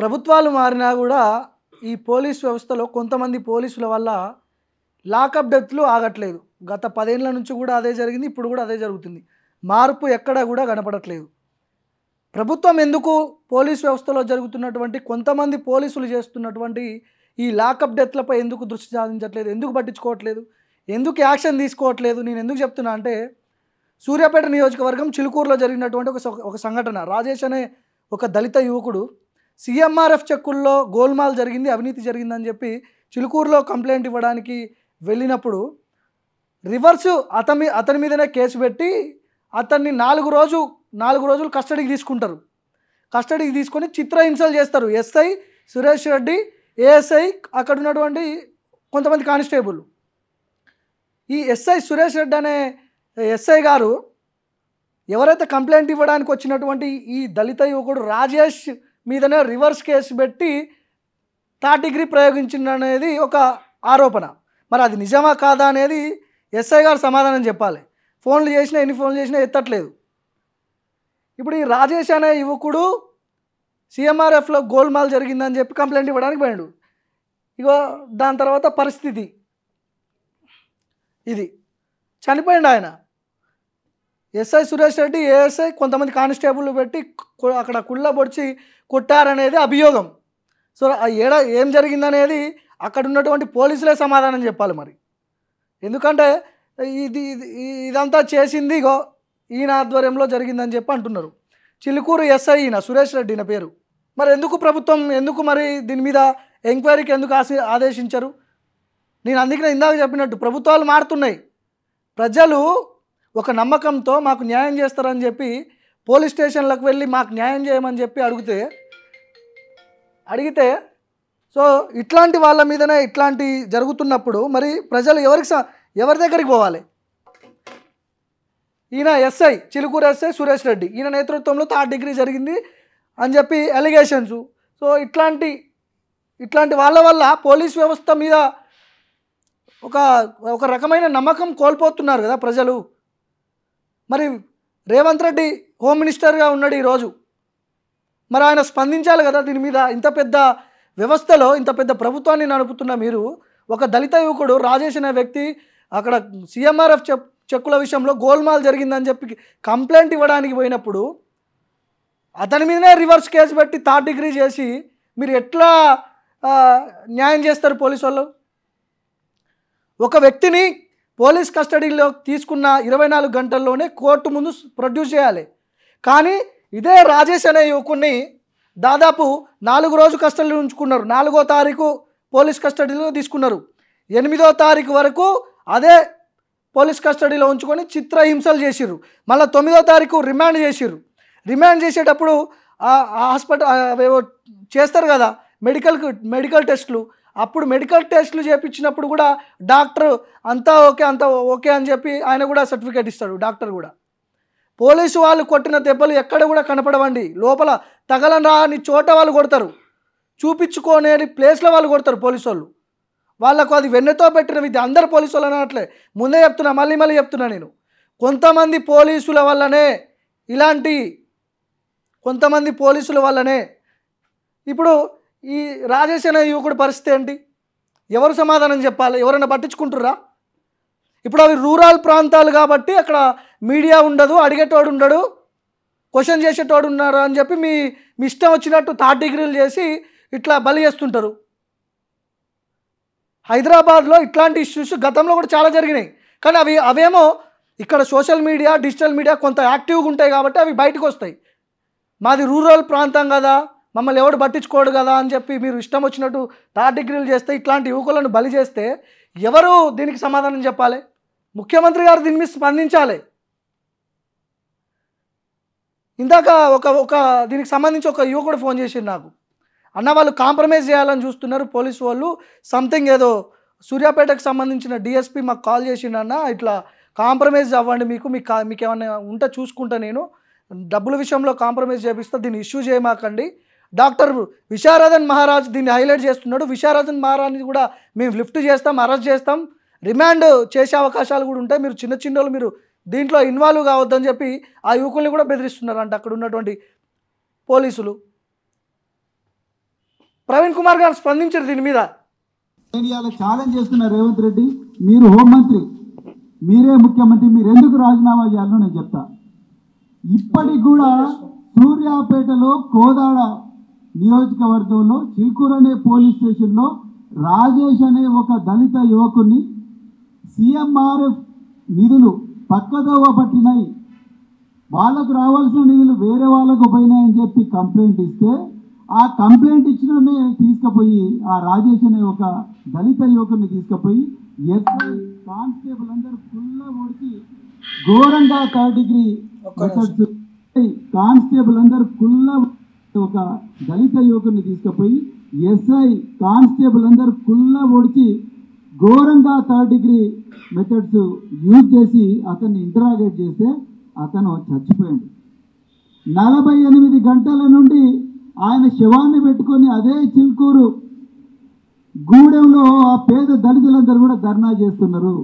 ప్రభుత్వాలు మారినా కూడా ఈ పోలీస్ వ్యవస్థలో కొంతమంది పోలీసుల వల్ల లాకప్ డెత్లు ఆగట్లేదు. గత 10 ఏళ్ల నుంచి కూడా అదే జరిగింది. ఇప్పుడు కూడా అదే జరుగుతుంది. మార్పు ఎక్కడా కూడా కనపడట్లేదు. ప్రభుత్వం ఎందుకు పోలీస్ వ్యవస్థలో జరుగుతున్నటువంటి కొంతమంది పోలీసులు చేస్తున్నటువంటి ఈ లాకప్ డెత్లపై ఎందుకు దృష్టి సారించట్లేదు? ఎందుకు పట్టించుకోవట్లేదు? ఎందుకు యాక్షన్ తీసుకోవట్లేదు? నేను ఎందుకు చెప్తున్నా అంటే సూర్యాపేట నియోజకవర్గం చిలుకూరులో జరిగినటువంటి ఒక సంఘటన. రాజేష్ అనే ఒక దళిత యువకుడు సీఎంఆర్ఎఫ్ చెక్కుల్లో గోల్మాల్ జరిగింది, అవినీతి జరిగిందని చెప్పి చిలుకూరులో కంప్లైంట్ ఇవ్వడానికి వెళ్ళినప్పుడు రివర్సు అతని మీదనే కేసు పెట్టి అతన్ని 4 రోజులు కస్టడీకి తీసుకుంటారు. కస్టడీకి తీసుకొని చిత్రహింసలు చేస్తారు. ఎస్ఐ సురేష్ రెడ్డి, ఏఎస్ఐ, అక్కడ ఉన్నటువంటి కొంతమంది కానిస్టేబుల్. ఈ ఎస్ఐ సురేష్ రెడ్డి అనే ఎస్ఐ గారు ఎవరైతే కంప్లైంట్ ఇవ్వడానికి వచ్చినటువంటి ఈ దళిత యువకుడు రాజేష్ మీదనే రివర్స్ కేసు పెట్టి థర్డ్ డిగ్రీ ప్రయోగించిందనేది ఒక ఆరోపణ. మరి అది నిజమా కాదా అనేది ఎస్ఐ గారు సమాధానం చెప్పాలి. ఎన్ని ఫోన్లు చేసినా ఎత్తట్లేదు. ఇప్పుడు ఈ రాజేష్ అనే యువకుడు సీఎంఆర్ఎఫ్లో గోల్మాల్ జరిగిందని చెప్పి కంప్లైంట్ ఇవ్వడానికి పోయాడు. ఇగో దాని తర్వాత పరిస్థితి ఇది, చనిపోయిండు ఆయన. ఎస్ఐ సురేష్ రెడ్డి, ఏఎస్ఐ కొంతమంది కానిస్టేబుల్ పెట్టి అక్కడ కుళ్ళ పొడిచి కొట్టారనేది అభియోగం. సో ఏం జరిగిందనేది అక్కడ ఉన్నటువంటి పోలీసులే సమాధానం చెప్పాలి. మరి ఎందుకంటే ఇదంతా చేసింది ఇగో ఈయన ఆధ్వర్యంలో జరిగిందని చెప్పి అంటున్నారు. చిలుకూరు ఎస్ఐ ఈయన సురేష్ రెడ్డి ఈయన పేరు. మరి ఎందుకు మరి దీని మీద ఎంక్వైరీకి ఎందుకు ఆదేశించరు? నేను అందుకనే ఇందాక చెప్పినట్టు ప్రభుత్వాలు మారుతున్నాయి. ప్రజలు ఒక నమ్మకంతో మాకు న్యాయం చేస్తారని చెప్పి పోలీస్ స్టేషన్లకు వెళ్ళి మాకు న్యాయం చేయమని చెప్పి అడిగితే సో ఇట్లాంటి వాళ్ళ మీదనే ఇట్లాంటి జరుగుతున్నప్పుడు మరి ప్రజలు ఎవరి దగ్గరికి పోవాలి? ఈయన ఎస్ఐ, చిలుకూరు ఎస్ఐ సురేష్ రెడ్డి, ఈయన నేతృత్వంలో థర్డ్ డిగ్రీ జరిగింది అని చెప్పి అలిగేషన్స్. సో ఇట్లాంటి వాళ్ళ వల్ల పోలీస్ వ్యవస్థ మీద ఒక రకమైన నమ్మకం కోల్పోతున్నారు కదా ప్రజలు. మరి రేవంత్ రెడ్డి హోమ్ మినిస్టర్గా ఉన్నాడు ఈరోజు. మరి ఆయన స్పందించాలి కదా దీని మీద. ఇంత పెద్ద వ్యవస్థలో ఇంత పెద్ద ప్రభుత్వాన్ని నడుపుతున్న మీరు ఒక దళిత యువకుడు రాజేష్ అనే వ్యక్తి అక్కడ సీఎంఆర్ఎఫ్ చెక్కుల విషయంలో గోల్మాల్ జరిగిందని చెప్పి కంప్లైంట్ ఇవ్వడానికి పోయినప్పుడు అతని మీదనే రివర్స్ కేసు పెట్టి థర్డ్ డిగ్రీ చేసి మీరు ఎట్లా న్యాయం చేస్తారు? పోలీసు వాళ్ళు ఒక వ్యక్తిని పోలీస్ కస్టడీలో తీసుకున్న 24 గంటల్లోనే కోర్టు ముందు ప్రొడ్యూస్ చేయాలి. కానీ ఇదే రాజేష్ అనే యువకుడిని దాదాపు 4 రోజులు కస్టడీలో ఉంచుకున్నారు. 4వ తారీఖు పోలీస్ కస్టడీలో తీసుకున్నారు. 8వ తారీఖు వరకు అదే పోలీస్ కస్టడీలో ఉంచుకొని చిత్రహింసలు చేసిర్రు. మళ్ళీ 9వ తారీఖు రిమాండ్ చేసిర్రు. రిమాండ్ చేసేటప్పుడు హాస్పిటల్ చేస్తారు కదా మెడికల్ టెస్టులు. అప్పుడు మెడికల్ టెస్టులు చేయించినప్పుడు కూడా డాక్టర్ అంతా ఓకే అని చెప్పి ఆయన కూడా సర్టిఫికేట్ ఇస్తాడు. డాక్టర్ కూడా పోలీసు వాళ్ళు కొట్టిన దెబ్బలు ఎక్కడ కూడా కనపడవండి. లోపల తగలరాని చోట వాళ్ళు కొడతారు, చూపించుకోలేని ప్లేస్లో వాళ్ళు కొడతారు పోలీసు వాళ్ళు. వాళ్ళకు అది వెన్నెతో పెట్టిన విద్య. అందరు పోలీసు వాళ్ళు అనట్లే, ముందే చెప్తున్నా, మళ్ళీ చెప్తున్నా నేను. కొంతమంది పోలీసుల వల్లనే ఇప్పుడు ఈ రాజేష్ అనే యువకుడి పరిస్థితి ఏంటి? ఎవరు సమాధానం చెప్పాలి? ఎవరైనా పట్టించుకుంటుర్రా? ఇప్పుడు అవి రూరల్ ప్రాంతాలు కాబట్టి అక్కడ మీడియా ఉండదు, అడిగేటోడు ఉండడు, క్వశ్చన్ చేసేటోడు ఉన్నారు అని చెప్పి మీ ఇష్టం వచ్చినట్టు థర్డ్ డిగ్రీలు చేసి ఇట్లా బలి చేస్తుంటారు. హైదరాబాద్లో ఇట్లాంటి ఇష్యూస్ గతంలో కూడా చాలా జరిగినాయి. కానీ అవేమో ఇక్కడ సోషల్ మీడియా, డిజిటల్ మీడియా కొంత యాక్టివ్గా ఉంటాయి కాబట్టి అవి బయటకు వస్తాయి. మాది రూరల్ ప్రాంతం కదా, మమ్మల్ని ఎవడు పట్టించుకోడు కదా అని చెప్పి మీరు ఇష్టం వచ్చినట్టు థర్డ్ డిగ్రీలు చేస్తే, ఇట్లాంటి యువకులను బలి చేస్తే ఎవరు దీనికి సమాధానం చెప్పాలి? ముఖ్యమంత్రి గారు దీని మీద స్పందించాలి. ఇందాక ఒక దీనికి సంబంధించి ఒక యువకుడు ఫోన్ చేసిండు నాకు. అన్న వాళ్ళు కాంప్రమైజ్ చేయాలని చూస్తున్నారు పోలీసు వాళ్ళు, సంథింగ్ ఏదో సూర్యాపేటకు సంబంధించిన డిఎస్పీ మాకు కాల్ చేసిండన్న, ఇట్లా కాంప్రమైజ్ అవ్వండి, మీకు ఏమైనా ఉంటే చూసుకుంటా, నేను డబ్బుల విషయంలో కాంప్రమైజ్ చేపిస్తా, దీన్ని ఇష్యూ చేయమాకండి. డాక్టర్ విశారదన్ మహారాజ్ దీన్ని హైలైట్ చేస్తున్నాడు. విశారదన్ మహారాజ్ని కూడా మేము లిఫ్ట్ చేస్తాం, అరెస్ట్ చేస్తాం, రిమాండ్ చేసే అవకాశాలు కూడా ఉంటాయి, మీరు చిన్నోళ్ళు మీరు దీంట్లో ఇన్వాల్వ్ కావద్దని చెప్పి ఆ యువకుల్ని కూడా బెదిరిస్తున్నారంట అక్కడ ఉన్నటువంటి పోలీసులు. ప్రవీణ్ కుమార్ గారు స్పందించారు దీని మీద. నేను ఇవాళ ఛాలెంజ్ చేస్తున్నా రేవంత్ రెడ్డి, మీరు హోంమంత్రి, మీరే ముఖ్యమంత్రి, మీరు ఎందుకు రాజీనామా చేయాలో నేను చెప్తా. ఇప్పటికి కూడా సూర్యాపేటలో కోదాడ నియోజకవర్గంలో చిల్కూరు అనే పోలీస్ స్టేషన్లో రాజేష్ అనే ఒక దళిత యువకుని సిఎంఆర్ఎఫ్ నిధులు పక్కదోవ పట్టినాయి, వాళ్ళకు రావాల్సిన నిధులు వేరే వాళ్ళకు పోయినాయని చెప్పి కంప్లైంట్ ఇస్తే ఆ కంప్లైంట్ ఇచ్చిననే తీసుకుపోయి ఆ రాజేష్ అనే ఒక దళిత యువకుని తీసుకుపోయి ఎస్ఐ కానిస్టేబుల్ అందరూ ఫుల్గా ఓడిచి ఘోరంగా 3rd డిగ్రీ కానిస్టేబుల్ అందరూ ఫుల్గా ఒక దళిత యువకుని తీసుకుపోయి ఎస్ఐ కానిస్టేబుల్ అందరూ ఫుల్గా ఓడిచి ఘోరంగా 3rd డిగ్రీ మెథడ్స్ యూజ్ చేసి అతన్ని ఇంటరాగేట్ చేస్తే అతను చచ్చిపోయాడు. 48 గంటల నుండి ఆయన శవాన్ని పెట్టుకొని అదే చిల్కూరు గూడెంలో ఆ పేద దళితులందరూ కూడా ధర్నా చేస్తున్నారు.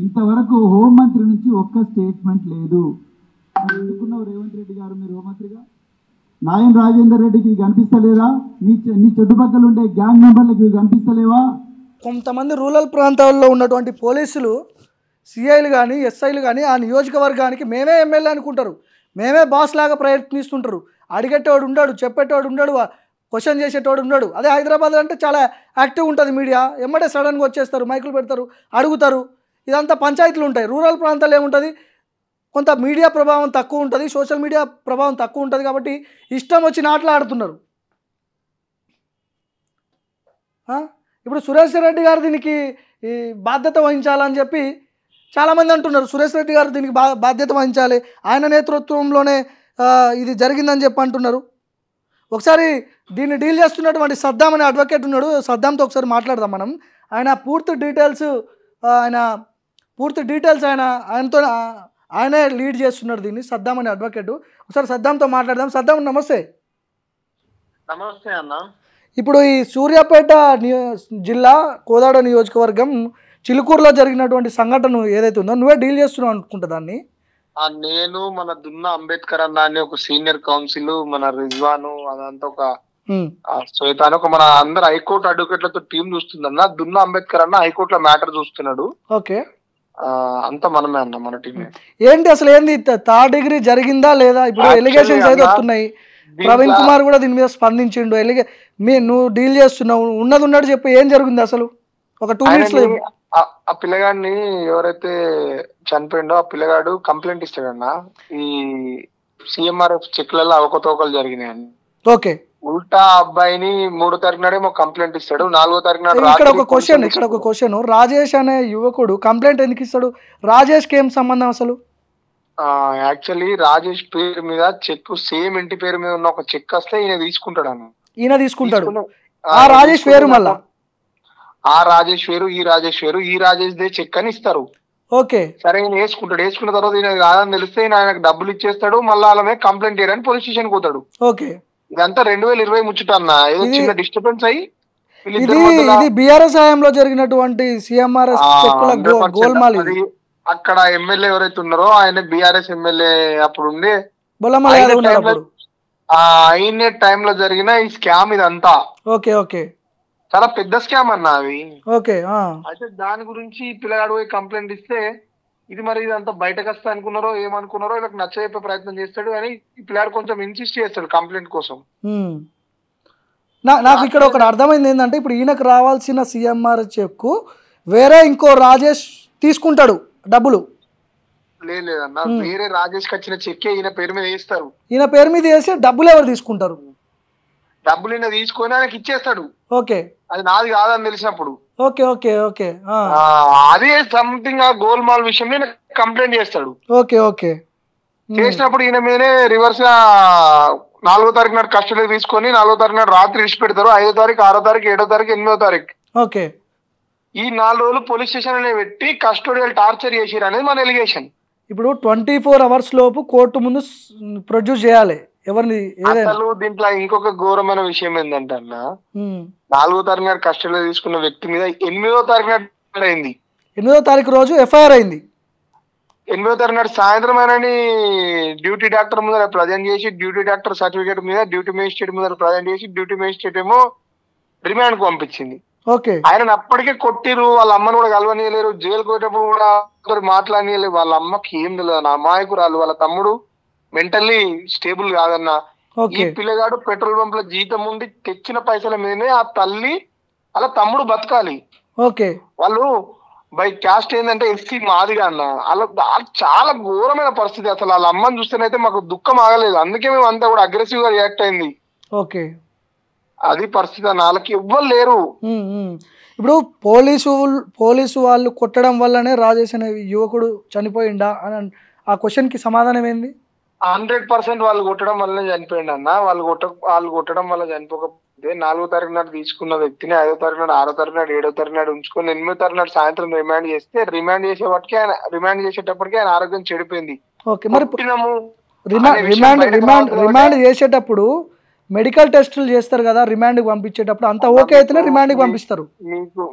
ఇంతవరకు హోంమంత్రి నుంచి ఒక్క స్టేట్మెంట్ లేదు. ఎందుకున్నావు రేవంత్ రెడ్డి గారు మీరు హోంమంత్రిగా? నాయన్ రాజేందర్ రెడ్డికి కనిపిస్తలేదా? నీ చుట్టుపక్కల ఉండే గ్యాంగ్ మెంబర్లకి కనిపిస్తలేవా? కొంతమంది రూరల్ ప్రాంతాల్లో ఉన్నటువంటి పోలీసులు, సిఐలు కానీ ఎస్ఐలు కానీ ఆ నియోజకవర్గానికి మేమే ఎమ్మెల్యే అనుకుంటారు, మేమే బాస్ లాగా ప్రయత్నిస్తుంటారు. అడిగేటోడు ఉండడు, చెప్పేటోడు ఉండడు, క్వశ్చన్ చేసేటోడు ఉండడు. అదే హైదరాబాద్ అంటే చాలా యాక్టివ్ ఉంటుంది మీడియా, ఎమ్మటే సడన్గా వచ్చేస్తారు, మైకులు పెడతారు, అడుగుతారు. ఇదంతా పంచాయతీలు ఉంటాయి. రూరల్ ప్రాంతాలు ఏముంటుంది, కొంత మీడియా ప్రభావం తక్కువ ఉంటుంది, సోషల్ మీడియా ప్రభావం తక్కువ ఉంటుంది. కాబట్టి ఇష్టం వచ్చి ఆడుతున్నారు. ఇప్పుడు సురేష్ రెడ్డి గారు దీనికి ఈ బాధ్యత వహించాలని చెప్పి చాలామంది అంటున్నారు. సురేష్ రెడ్డి గారు దీనికి బాధ్యత వహించాలి, ఆయన నేతృత్వంలోనే ఇది జరిగిందని చెప్పి అంటున్నారు. ఒకసారి దీన్ని డీల్ చేస్తున్నటువంటి సద్దాం అనే అడ్వకేట్ ఉన్నాడు, సద్దాంతో ఒకసారి మాట్లాడదాం మనం. ఆయన పూర్తి డీటెయిల్స్ ఆయనే లీడ్ చేస్తున్నాడు దీన్ని, సద్దాం అనే అడ్వకేట్. ఒకసారి సద్దాంతో మాట్లాడదాం. సద్దాం నమస్తే. నమస్తే అన్న. ఇప్పుడు ఈ సూర్యాపేట జిల్లా కోదాడ నియోజకవర్గం చిలుకూరులో జరిగినటువంటి సంఘటన ఏదైతే ఉందో నువ్వే డీల్ చేస్తున్నావు అనుకుంటా దాన్ని. నేను మన దున్నా అంబేద్కర్ అన్న అని ఒక సీనియర్ కౌన్సిల్, మన రిజ్వాను, అదంతా ఒక శ్వేత ఒక మన అందరు హైకోర్టు అడ్వకేట్లతో టీం చూస్తుందన్న. దున్నా అంబేద్కర్ అన్న హైకోర్టులో మ్యాటర్ చూస్తున్నాడు. ఓకే, అంతా మనమే అన్న, మన టీం. ఏంటి అసలు ఏంది 3rd డిగ్రీ జరిగిందా లేదా? ఇప్పుడు ఎలిగేషన్స్ అయితే వస్తున్నాయి. ప్రవీణ్ కుమార్ కూడా దీని మీద స్పందించిండు. నువ్వు డీల్ చేస్తున్నావు, ఉన్నట్టు చెప్పి ఏం జరిగింది అసలు ఒక 2 minutes లో? ఆ పిల్లగాడిని ఎవరైతే చనిపోయిండో ఆ పిల్లగాడు కంప్లైంట్ ఇస్తాడన్న, ఈ సిఎంఆర్ఎఫ్ చెక్లలో అవకతవకలు జరిగినాయని. ఓకే, ఉల్టా అబ్బాయిని 3వ తారీఖు నాడేమో కంప్లైంట్ ఇస్తాడు, 4వ తారీఖు నాడు ఇక్కడ ఒక క్వశ్చన్ రాజేష్ అనే యువకుడు కంప్లైంట్ ఎందుకు ఇస్తాడు? రాజేష్కి ఏం సంబంధం అసలు? యాక్చువల్లీ రాజేష్ పేరు మీద చెక్, సేమ్ ఇంటి పేరు మీద ఉన్న ఒక చెక్ వస్తే ఈయన తీసుకుంటాడు అన్న. ఈయన తీసుకుంటాడు. ఆ రాజేష్ వేరు, మళ్ళా ఆ రాజేష్ వేరు, ఈ రాజేష్ వేరు. ఈ రాజేష్ దే చెక్ అని ఇస్తారు. ఓకే, సరే ఈయన వేసుకుంటాడు. వేసుకున్న తర్వాత ఈయన కాదని తెలిస్తే ఆయనకు డబ్బులు ఇచ్చేస్తాడు, మళ్ళీ వాళ్ళ కంప్లైంట్ చేయడానికి పోలీస్ స్టేషన్ పోతాడు. ఓకే, ఇదంతా 2020 ముచ్చట అన్న. ఏదో చిన్న డిస్టర్బెన్స్ అయ్యి ఇది బీఆర్ఎస్ హయాంలో జరిగినటువంటి సిఎంఆర్ఎస్ గోల్మాల్. అక్కడ ఎమ్మెల్యే ఎవరైతే ఉన్నారో ఆయన బీఆర్ఎస్ ఎమ్మెల్యే అప్పుడు ఉండి అయిన టైంలో జరిగిన ఈ స్కామ్ ఇదంతా. ఓకే ఓకే, చాలా పెద్ద స్కామ్ అన్న అవి. ఓకే, అయితే దాని గురించి పిల్లగాడు పోయి కంప్లైంట్ ఇస్తే ఇది మరి ఇదంతా బయటకు వస్తా అనుకున్నారో ఏమనుకున్నారో వీళ్ళకి నచ్చజెప్పే ప్రయత్నం చేస్తాడు, కానీ ఈ పిల్లాడు కొంచెం ఇన్సిస్ట్ చేస్తాడు కంప్లైంట్ కోసం. నాకు ఇక్కడ ఒకటి అర్థమైంది ఏంటంటే, ఇప్పుడు ఈయనకు రావాల్సిన సిఎంఆర్ చెక్కు వేరే ఇంకో రాజేష్ తీసుకుంటాడు డబ్బులు. లేదన్న, వేరే రాజేష్ కి వచ్చిన చెక్కే ఈయన పేరు మీద వేస్తారు. ఈయన పేరు మీద వేసి డబ్బులు ఎవరు తీసుకుంటారు? డబ్బులు ఈయన తీసుకొని ఆయనకి ఇచ్చేస్తాడు. ఓకే, అది నాది కాదని తెలిసినప్పుడు. ఓకే ఓకే ఓకే, అదే సంథింగ్ ఆ గోల్మాల్ విషయం మీద కంప్లైంట్ చేస్తాడు. ఓకే ఓకే, చేసినప్పుడు ఈయన మీదనే రివర్స్ గా 4వ తారీఖు నాడు కస్టడీ తీసుకొని 4వ తారీఖు నాడు రాత్రి ఇచ్చి పెడతారు. 5వ తారీఖు, 6వ తారీఖు, 7వ తారీఖు, 8వ తారీఖు. ఓకే, ఈ 4 రోజులు పోలీస్ స్టేషన్ అనే పెట్టి కస్టోడియల్ టార్చర్ చేసిరు అనేది మన ఎలిగేషన్. ఇప్పుడు 24 hours లోపు కోర్టు ముందు ప్రొడ్యూస్ చేయాలి ఎవరిని. అసలు దీంట్లో ఇంకొక ఘోరమైన విషయం ఏంటంటే అన్న, 4వ తారీఖు నాడు కస్టడీలో తీసుకున్న వ్యక్తి మీద 8వ తారీఖు నాడు అయింది. 8వ తారీఖు రోజు ఎఫ్ఐఆర్ అయింది. 8వ తారీఖు నాడు సాయంత్రం ఆయనని డ్యూటీ డాక్టర్ ముందర ప్రజెంట్ చేసి, డ్యూటీ డాక్టర్ సర్టిఫికేట్ మీద డ్యూటీ మేజిస్ట్రేట్ ముందర ప్రజెంట్ చేసి, డ్యూటీ మేజిస్ట్రేట్ ఏమో రిమాండ్ కు పంపించింది. ఓకే ఆయన అప్పటికే కొట్టిరు, వాళ్ళ అమ్మను కూడా కలవనీయలేరు, జైలుకు పోయేటప్పుడు కూడా మాట్లాడనీయలేదు. వాళ్ళ అమ్మకి ఏం తెలియదు, అమాయకురాలు. వాళ్ళ తమ్ముడు మెంటల్లీ స్టేబుల్ కాదన్న. ఈ ఓకే పిల్లగాడు పెట్రోల్ పంప్ లో జీతం ఉండి తెచ్చిన పైసల మీదనే ఆ తల్లి అలా తమ్ముడు బతకాలి. ఓకే వాళ్ళు బై క్యాస్ట్ ఏంటంటే ఎస్సీ మాదిగా అన్న. అలా చాలా ఘోరమైన పరిస్థితి. అసలు వాళ్ళ అమ్మని చూస్తేనైతే మాకు దుఃఖం ఆగలేదు. అందుకే మేము అంతా కూడా అగ్రెసివ్ గా రియాక్ట్ అయింది. ఓకే అది పరిస్థితి అన్న. వాళ్ళకి ఎవ్వరు లేరు. ఇప్పుడు పోలీసు వాళ్ళు కొట్టడం వల్లనే రాజేష్ అనే యువకుడు చనిపోయిందా అని ఆ క్వశ్చన్కి సమాధానం ఏంది? 100% వాళ్ళు కొట్టడం వల్లనే చనిపోయింది అన్న. వాళ్ళు కొట్టడం వల్ల చనిపోకపోతే 4వ తారీఖు నాడు తీసుకున్న వ్యక్తిని 5వ తారీఖు నాడు, 6వ తారీఖు నాడు, 7వ తారీఖు నాడు ఉంచుకొని 8వ తారీఖు నాడు సాయంత్రం రిమాండ్ చేసేటప్పటికి ఆయన ఆరోగ్యం చెడిపోయింది. ఓకే మరి పుట్టినము రిమాండ్ చేసేటప్పుడు మెడికల్ టెస్టులు చేస్తారు కదా, రిమాండ్కి పంపించేటప్పుడు అంత ఓకే అయితేనే రిమాండ్కి పంపిస్తారు.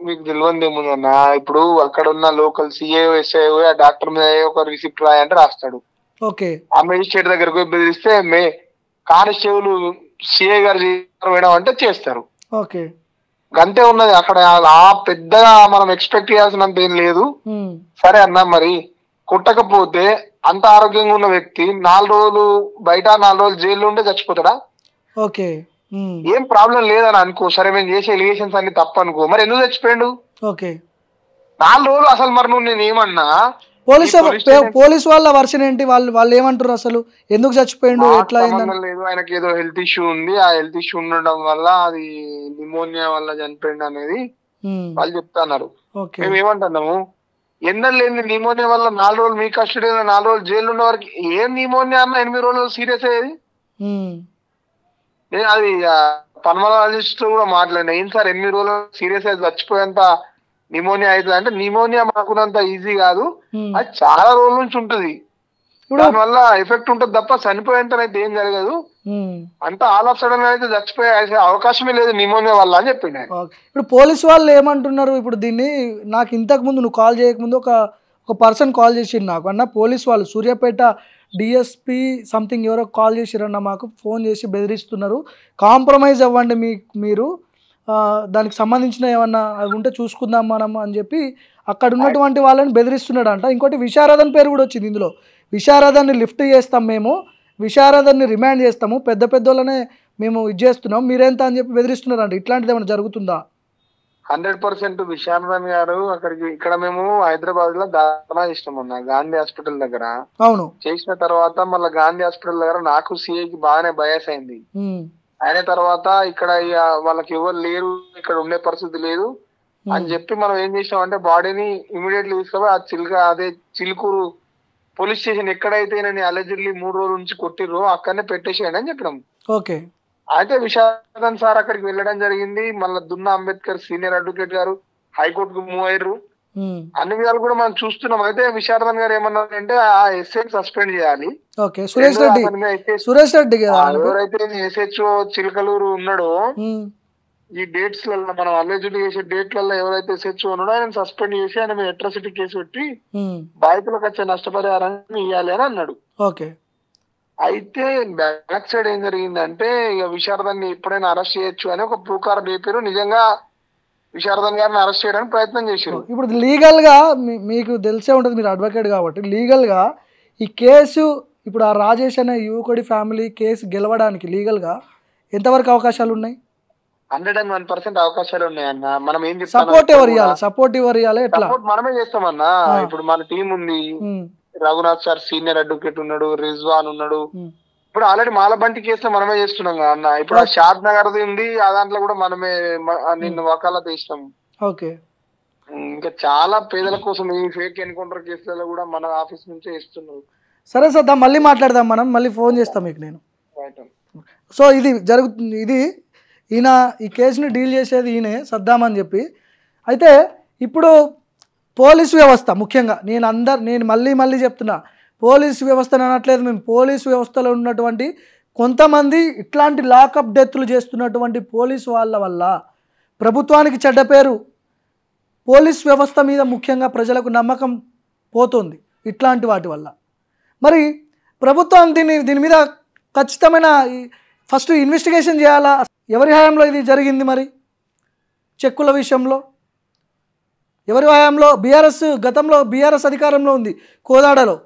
మీకు తెలియదు ఏముందన్న, ఇప్పుడు అక్కడ ఉన్న లోకల్ సిఏ ఎస్ఐ ఆ డాక్టర్ మీద ఒక రిసిప్ట్ రాయంటే రాస్తాడు. ఓకే ఆ మేజిస్ట్రేట్ దగ్గరకు పోయి బెదిరిస్తే కానిస్టేబుల్ సిఏ గారు చేయడం అంటే చేస్తారు. ఓకే గంతే ఉన్నది అక్కడ. ఆ పెద్దగా మనం ఎక్స్పెక్ట్ చేయాల్సినంత ఏం లేదు. సరే అన్న, మరి కొట్టకపోతే అంత ఆరోగ్యంగా ఉన్న వ్యక్తి 4 రోజులు బయట 4 రోజులు జైల్లో ఉంటే చచ్చిపోతాడా? ఓకే ఏం ప్రాబ్లం లేదని అనుకో, సరే మేము చేసే ఎలిగేషన్స్ అన్ని తప్పు అనుకో, మరి ఎందుకు చచ్చిపోయాడు? ఓకే 4 రోజులు అసలు మరి నువ్వు నేను ఏమన్నా పోలీస్ వాళ్ళ వర్షన్ ఏంటి? వాళ్ళు ఏమంటారు అసలు, ఎందుకు చచ్చిపోయిండు, ఎట్లా అయిందని? లేదు, ఆయనకి ఏదో హెల్త్ ఇష్యూ ఉంది, ఆ హెల్త్ ఇష్యూ ఉండడం వల్ల అది నిమోనియా వల్ల చనిపోయింది అనేది వాళ్ళు చెప్తున్నారు. మేము ఏమంటున్నాము, ఎన్నెళ్ళు లేని నిమోనియా వల్ల 4 రోజులు మీ కస్టడీలో 4 రోజులు జైలు ఉన్న వరకు ఏం నిమోనియా అన్న 8 రోజులు సీరియస్ అయ్యేది. నేను అది పల్మనాలజిస్ట్ కూడా మాట్లాడినా, ఏం సార్ 8 రోజులు సీరియస్ అయితే చచ్చిపోయేంత నిమోనియా అవుతుంది అంటే, నిమోనియా మాకున్నంత ఈజీ కాదు, అది చాలా రోజుల నుంచి ఉంటుంది, దానివల్ల ఎఫెక్ట్ ఉంటుంది తప్ప చనిపోయేంత అయితే ఏం జరగదు, అంతా ఆల్ ఆఫ్ సడన్ అయితే చచ్చిపోయే అవకాశమే లేదు నిమోనియా వల్ల అని చెప్పిండు. ఇప్పుడు పోలీసు వాళ్ళు ఏమంటున్నారు, ఇప్పుడు దీన్ని నాకు ఇంతకు ముందు నువ్వు కాల్ చేయకముందు ఒక పర్సన్ కాల్ చేసిండు నాకు అన్న, పోలీసు వాళ్ళు సూర్యాపేట డిఎస్పీ సంథింగ్ ఎవరో కాల్ చేసిరన్న, మాకు ఫోన్ చేసి బెదిరిస్తున్నారు, కాంప్రమైజ్ అవ్వండి మీరు దానికి సంబంధించిన ఏమన్నా అవి ఉంటే చూసుకుందాం మనం అని చెప్పి అక్కడ ఉన్నటువంటి వాళ్ళని బెదిరిస్తున్నాడు అంట. ఇంకోటి విశారదన్ పేరు కూడా వచ్చింది ఇందులో, విశారదాన్ని లిఫ్ట్ చేస్తాం, మేము విశారదాన్ని రిమాండ్ చేస్తాము, పెద్దోళ్ళనే మేము ఇది చేస్తున్నాం, మీరేంత అని చెప్పి బెదిరిస్తున్నారు అంట. ఇట్లాంటిది ఏమైనా జరుగుతుందా? 100% విశారదన్ గారు ఇక్కడ మేము హైదరాబాద్ లో ధర్నా చేసినాం అన్న, గాంధీ హాస్పిటల్ దగ్గర. అవును, చేసిన తర్వాత మళ్ళీ గాంధీ హాస్పిటల్ దగ్గర నాకు సిఐకి బాగానే బయాస్ అయింది. అయిన తర్వాత ఇక్కడ వాళ్ళకి ఎవరు లేరు, ఇక్కడ ఉండే పరిస్థితి లేదు అని చెప్పి మనం ఏం చేసినాం అంటే, బాడీని ఇమీడియట్లీ తీసుకుపోయి అదే చిలుకూరు పోలీస్ స్టేషన్ ఎక్కడైతే అలెజిడ్లీ 3 రోజుల నుంచి కొట్టిర్రో అక్కడనే పెట్టేసేయండి అని చెప్పినాం. ఓకే, అయితే విశారదన్ సార్ అక్కడికి వెళ్ళడం జరిగింది. మళ్ళీ దున్నా అంబేద్కర్ సీనియర్ అడ్వకేట్ గారు హైకోర్టుకు మూవ్ అయ్యారు. అన్ని విధాలు కూడా మనం చూస్తున్నాం. అయితే విశారదన్ గారు ఏమన్నారంటే, ఆ ఎస్ఐ సస్పెండ్ చేయాలి. ఎవరైతే ఎస్హెచ్ఓ చిలకలూరు ఉన్నాడో ఈ డేట్స్ లలో, మనం అలెజ్డ్ చేసే డేట్లలో ఎవరైతే ఎస్హెచ్ఓ ఉన్నాడో ఆయన సస్పెండ్ చేసి ఆయన మీద అట్రాసిటీ కేసు పెట్టి బాధితులకు వచ్చే నష్టపరిహారాన్ని ఇవ్వాలి అని అన్నాడు. ఓకే, అయితే బ్యాక్ సైడ్ ఏం జరిగిందంటే, ఇక విశారదాన్ని ఎప్పుడైనా అరెస్ట్ చేయొచ్చు అని ఒక పుకారు లేపారు. నిజంగా విశారదన్ గారిని అరెస్ట్ చేయడానికి ప్రయత్నం చేశారు. ఇప్పుడు లీగల్ గా మీకు తెలిసే ఉంటుంది, మీరు అడ్వకేట్ కాబట్టి, లీగల్ గా ఈ కేసు ఇప్పుడు ఆ రాజేష్ అనే యువకుడి ఫ్యామిలీ కేసు గెలవడానికి లీగల్ గా ఎంతవరకు అవకాశాలు ఉన్నాయి? 101% అవకాశాలు ఉన్నాయన్న. మనం ఏం చెప్తాం, సపోర్ట్ ఇవ్వాలి, ఎట్లా మనమే చేస్తామన్నా. ఇప్పుడు మన టీం ఉంది, రఘునాథ్ సార్ సీనియర్ అడ్వకేట్ ఉన్నాడు, రిజ్వాన్ ఉన్నాడు. ఇప్పుడు ఆల్రెడీ మాలబంటి కేసులో మనమే చేస్తున్నాం కదా అన్న. ఇప్పుడు ఆ షాద్ నగర్ ఉంది, ఆ దాంట్లో కూడా మనమే నిన్న వకాలత్ చేసినాం. ఓకే, ఇంకా చాలా పేదల కోసం ఈ ఫేక్ ఎన్కౌంటర్ కేసులలో కూడా మన ఆఫీస్ నుంచే ఇస్తున్నారు. సరే సార్, మళ్ళీ మాట్లాడదాం, మనం మళ్ళీ ఫోన్ చేస్తాం మీకు నేను. సో ఇది జరుగుతుంది, ఈయన ఈ కేసుని డీల్ చేసేది ఈయనే సద్దాం అని చెప్పి. అయితే ఇప్పుడు పోలీసు వ్యవస్థ ముఖ్యంగా నేను మళ్ళీ చెప్తున్నా, పోలీసు వ్యవస్థను అనట్లేదు మేము, పోలీసు వ్యవస్థలో ఉన్నటువంటి కొంతమంది ఇట్లాంటి లాకప్ డెత్లు చేస్తున్నటువంటి పోలీసు వాళ్ళ వల్ల ప్రభుత్వానికి చెడ్డ పేరు, పోలీస్ వ్యవస్థ మీద ముఖ్యంగా ప్రజలకు నమ్మకం పోతుంది ఇట్లాంటి వాటి వల్ల. మరి ప్రభుత్వం దీని మీద ఖచ్చితమైన ఫస్ట్ ఇన్వెస్టిగేషన్ చేయాలా, ఎవరి హయాంలో ఇది జరిగింది మరి చెక్కుల విషయంలో? ఎవరి హయాంలో? బీఆర్ఎస్, గతంలో బీఆర్ఎస్ అధికారంలో ఉంది కోదాడలో.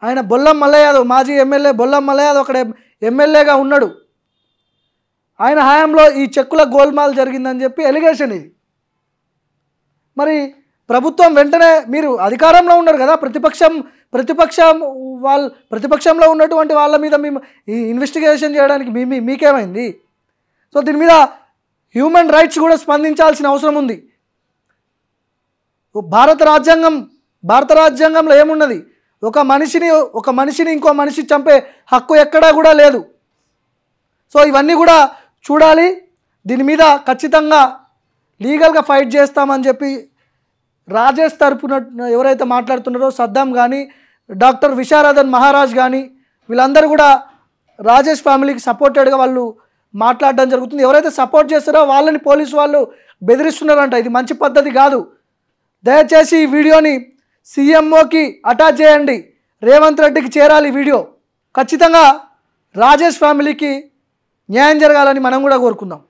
ఆయన బొల్లం మల్లయ్య యాదవ్, మాజీ ఎమ్మెల్యే బొల్లం మల్లయ్య యాదవ్ అక్కడ ఎమ్మెల్యేగా ఉన్నాడు. ఆయన హయాంలో ఈ చెక్కుల గోల్మాల్ జరిగిందని చెప్పి ఎలిగేషన్ ఇది. మరి ప్రభుత్వం వెంటనే, మీరు అధికారంలో ఉన్నారు కదా, ప్రతిపక్షంలో ఉన్నటువంటి వాళ్ళ మీద మేము ఈ ఇన్వెస్టిగేషన్ చేయడానికి మీకేమైంది? సో దీని మీద హ్యూమన్ రైట్స్ కూడా స్పందించాల్సిన అవసరం ఉంది. భారత రాజ్యాంగంలో ఏమున్నది? ఒక మనిషిని ఇంకో మనిషి చంపే హక్కు ఎక్కడా కూడా లేదు. సో ఇవన్నీ కూడా చూడాలి. దీని మీద ఖచ్చితంగా లీగల్గా ఫైట్ చేస్తామని చెప్పి రాజేష్ తరపున ఎవరైతే మాట్లాడుతున్నారో సద్దాం కానీ, డాక్టర్ విశారదన్ మహారాజ్ కానీ, వీళ్ళందరూ కూడా రాజేష్ ఫ్యామిలీకి సపోర్టెడ్గా వాళ్ళు మాట్లాడడం జరుగుతుంది. ఎవరైతే సపోర్ట్ చేస్తారో వాళ్ళని పోలీసు వాళ్ళు బెదిరిస్తున్నారంట. ఇది మంచి పద్ధతి కాదు. దయచేసి ఈ వీడియోని సీఎంఓకి అటాచ్ చేయండి. రేవంత్ రెడ్డికి చేరాలి వీడియో. ఖచ్చితంగా రాజేష్ ఫ్యామిలీకి న్యాయం జరగాలని మనం కూడా కోరుకుందాం.